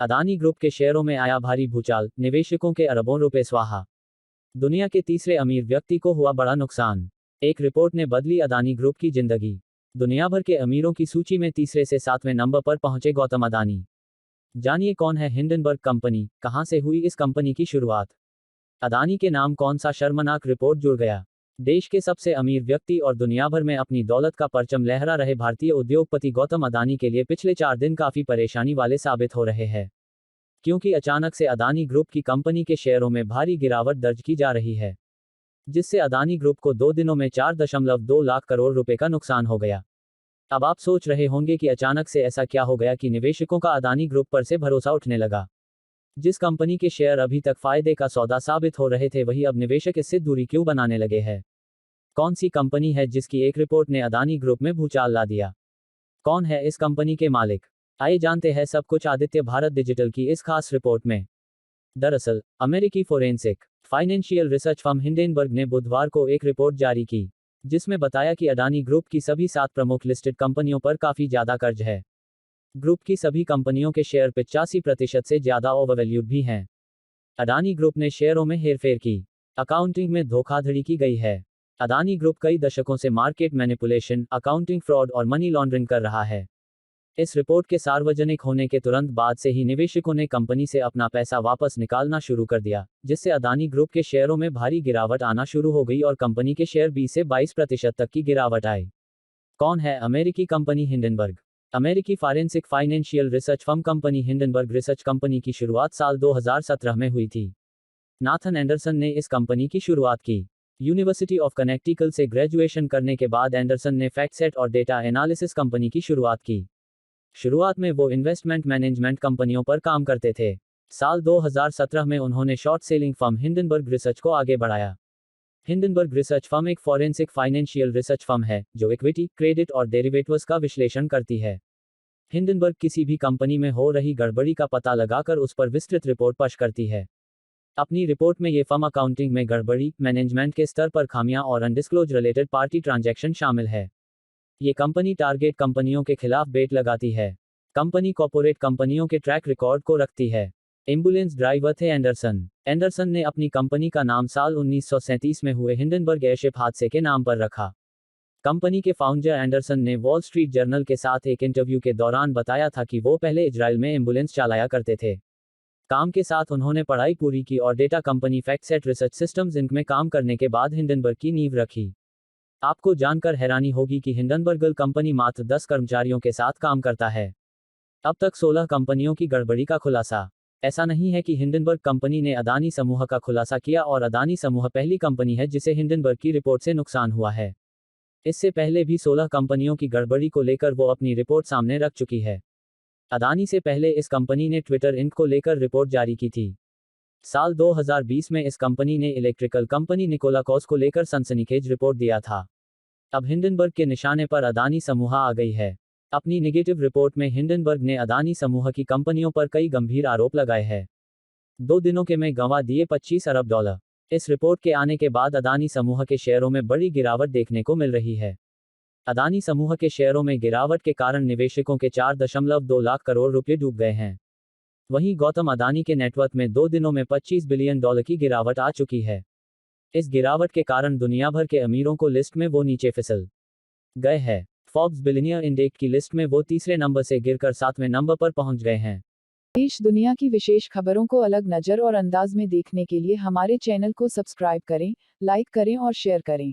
Adani group के शेयरों में आया भारी भूचाल, निवेशकों के अरबों रुपए स्वाहा। दुनिया के तीसरे अमीर व्यक्ति को हुआ बड़ा नुकसान। एक रिपोर्ट ने बदली अदानी ग्रुप की जिंदगी। दुनिया भर के अमीरों की सूची में तीसरे से 7वें नंबर पर पहुंचे गौतम अदानी। जानिए कौन है हिंडनबर्ग कंपनी, कहां से हुई इस कंपनी की शुरुआत, अदानी के नाम कौन सा शर्मनाक रिपोर्ट जुड़ गया। देश के सबसे अमीर व्यक्ति और दुनिया भर में अपनी दौलत का परचम लहरा रहे भारतीय उद्योगपति गौतम अदानी के लिए पिछले 4 दिन काफी परेशानी वाले साबित हो रहे हैं, क्योंकि अचानक से अदानी ग्रुप की कंपनी के शेयरों में भारी गिरावट दर्ज की जा रही है, जिससे अदानी ग्रुप को 2 दिनों में 4.2 लाख करोड़ रुपए का नुकसान हो गया। अब आप सोच रहे होंगे कि अचानक से ऐसा क्या हो गया कि निवेशकों का अदानी ग्रुप पर से भरोसा उठने लगा। जिस कंपनी के शेयर अभी तक फायदे का सौदा साबित हो रहे थे, वही अब निवेशक इससे दूरी क्यों बनाने लगे हैं। कौन सी कंपनी है जिसकी एक रिपोर्ट ने अदानी ग्रुप में भूचाल ला दिया। कौन है इस कंपनी के मालिक, आइए जानते हैं सब कुछ आदित्य भारत डिजिटल की इस खास रिपोर्ट में। दरअसल अमेरिकी forensic financial research firm Hindenburg ने बुधवार को एक रिपोर्ट जारी की, जिसमें बताया कि अदानी ग्रुप की सभी 7 प्रमुख लिस्टेड कंपनियों पर काफी ज्यादा कर्ज है। ग्रुप की सभी कंपनियों के शेयर 85% से ज्यादा ओवरवैल्यूड भी हैं। अदानी ग्रुप ने शेयरों में हेरफेर की, अकाउंटिंग में धोखाधड़ी की गई है। अदानी ग्रुप कई दशकों से मार्केट मैनिपुलेशन, अकाउंटिंग फ्रॉड और मनी लॉन्ड्रिंग कर रहा है। इस रिपोर्ट के सार्वजनिक होने के तुरंत बाद से ही निवेशकों ने कंपनी से अपना पैसा वापस निकालना शुरू कर दिया, जिससे अदानी ग्रुप के शेयरों में भारी गिरावट आना शुरू हो गई और कंपनी के शेयर 20 से 22% तक की गिरावट आई। कौन है अमेरिकी कंपनी हिंडनबर्ग। अमेरिकी forensic financial research firm company Hindenburg research company की शुरुआत साल 2017 में हुई थी। नाथन एंडरसन ने इस कंपनी की शुरुआत की। यूनिवर्सिटी ऑफ कनेक्टिकट से ग्रेजुएशन करने के बाद एंडरसन ने फैक्टसेट और डेटा एनालिसिस कंपनी की शुरुआत की। शुरुआत में वो इन्वेस्टमेंट मैनेजमेंट कंपनियों पर काम करते थे। साल 2017 में उन्होंने short selling firm Hindenburg research को आगे बढ़ाया। हिंडनबर्ग रिसर्च फर्म एक फॉरेंसिक फाइनेंशियल रिसर्च फर्म है, जो इक्विटी, क्रेडिट और डेरिवेटिव्स का विश्लेषण करती है। हिंडनबर्ग किसी भी कंपनी में हो रही गड़बड़ी का पता लगाकर उस पर विस्तृत रिपोर्ट पेश करती है। अपनी रिपोर्ट में ये फर्म अकाउंटिंग में गड़बड़ी, मैनेजमेंट के स्तर पर खामियां और अनडिस्क्लोज रिलेटेड पार्टी ट्रांजैक्शन शामिल है। ये कंपनी टारगेट कंपनियों के खिलाफ बेट लगाती है। कंपनी कॉर्पोरेट कंपनियों के ट्रैक रिकॉर्ड को रखती है। एम्बुलेंस ड्राइवर थे एंडरसन। एंडरसन ने अपनी कंपनी का नाम साल 1937 में हुए हिंडनबर्ग एयरशिप हादसे के नाम पर रखा। कंपनी के फाउंडर एंडरसन ने वॉल स्ट्रीट जर्नल के साथ एक इंटरव्यू के दौरान बताया था कि वो पहले इजराइल में एम्बुलेंस चलाया करते थे। काम के साथ उन्होंने पढ़ाई पूरी की और data company FactSet Research Systems Inc में काम करने के बाद हिंडनबर्ग की नींव रखी। आपको जानकर हैरानी होगी कि हिंडनबर्ग कंपनी मात्र 10 कर्मचारियों के साथ काम करता है। अब तक 16 कंपनियों की गड़बड़ी का खुलासा। ऐसा नहीं है कि हिंडनबर्ग कंपनी ने अदानी समूह का खुलासा किया और अदानी समूह पहली कंपनी है जिसे हिंडनबर्ग की रिपोर्ट से नुकसान हुआ है। इससे पहले भी 16 कंपनियों की गड़बड़ी को लेकर वो अपनी रिपोर्ट सामने रख चुकी है। अदानी से पहले इस कंपनी ने ट्विटर इंक को लेकर रिपोर्ट जारी की थी। साल 2020 में इस कंपनी ने इलेक्ट्रिकल कंपनी निकोला कॉस को लेकर सनसनीखेज रिपोर्ट दिया था। अब हिंडनबर्ग के निशाने पर अदानी समूह आ गई है। अपनी नेगेटिव रिपोर्ट में हिंडनबर्ग ने अदानी समूह की कंपनियों पर कई गंभीर आरोप लगाए हैं। 2 दिनों के में गंवा दिए $25 अरब। इस रिपोर्ट के आने के बाद अदानी समूह के शेयरों में बड़ी गिरावट देखने को मिल रही है। अदानी समूह के शेयरों में गिरावट के कारण निवेशकों के 4.2 लाख करोड़ रुपए डूब गए हैं। वहीं गौतम अदानी के नेटवर्थ में 2 दिनों में $25 बिलियन की गिरावट आ चुकी है। इस गिरावट के कारण दुनिया भर के अमीरों को लिस्ट में वो नीचे फिसल गए हैं। फोर्ब्स बिलियनियर इंडेक्स की लिस्ट में वो तीसरे नंबर से गिरकर 7वें नंबर पर पहुंच गए हैं। देश दुनिया की विशेष खबरों को अलग नज़र और अंदाज में देखने के लिए हमारे चैनल को सब्सक्राइब करें, लाइक करें और शेयर करें।